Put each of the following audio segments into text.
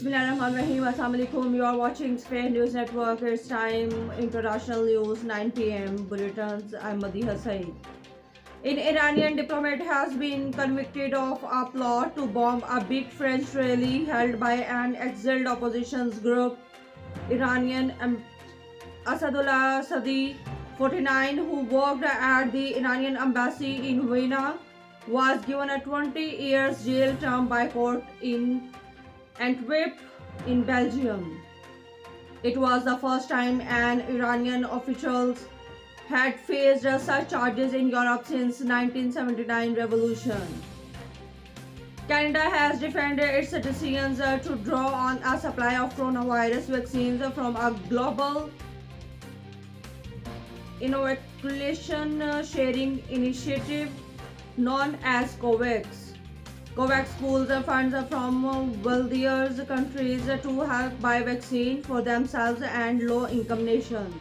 Bismillahirrahmanirrahim. Assalamualaikum. You are watching Spain News Network. It's time international news 9 p.m. bulletins. I'm Madiha Saeed. An Iranian diplomat has been convicted of a plot to bomb a big French rally held by an exiled opposition group. Iranian Asadullah Sadi, 49, who worked at the Iranian embassy in Vienna, was given a 20 years jail term by court in Antwerp in Belgium. It was the first time an Iranian official had faced such charges in Europe since 1979 revolution. Canada has defended its decisions to draw on a supply of coronavirus vaccines from a global inoculation sharing initiative known as COVAX. COVAX pools funds from wealthier countries to help buy vaccine for themselves and low-income nations.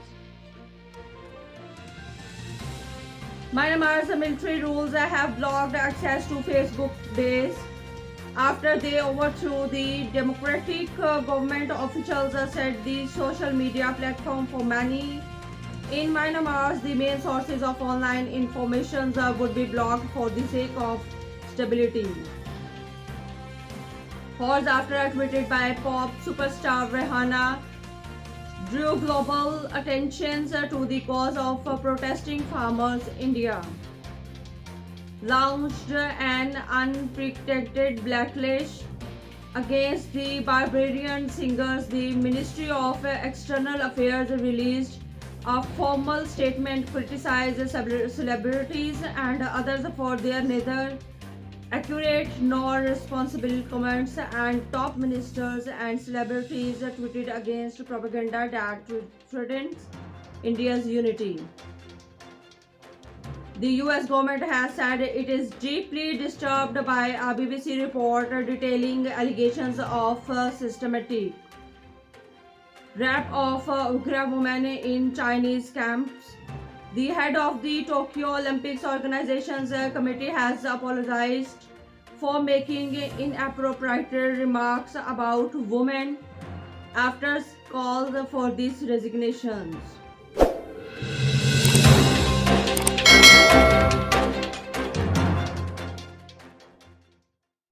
Myanmar's military rules have blocked access to Facebook base after they overthrew the democratic government. Officials said the social media platform for many in Myanmar, the main sources of online information would be blocked for the sake of stability. Hours after a tweet by pop superstar Rihanna drew global attention to the cause of protesting farmers. India launched an unprecedented backlash against the barbarian singers. The Ministry of External Affairs released a formal statement criticized celebrities and others for their neither accurate nor responsible comments, and top ministers and celebrities tweeted against propaganda that threatens India's unity. The US government has said it is deeply disturbed by a BBC report detailing allegations of systematic rape of Uyghur women in Chinese camps. The head of the Tokyo Olympics Organization's committee has apologized for making inappropriate remarks about women after calls for these resignations.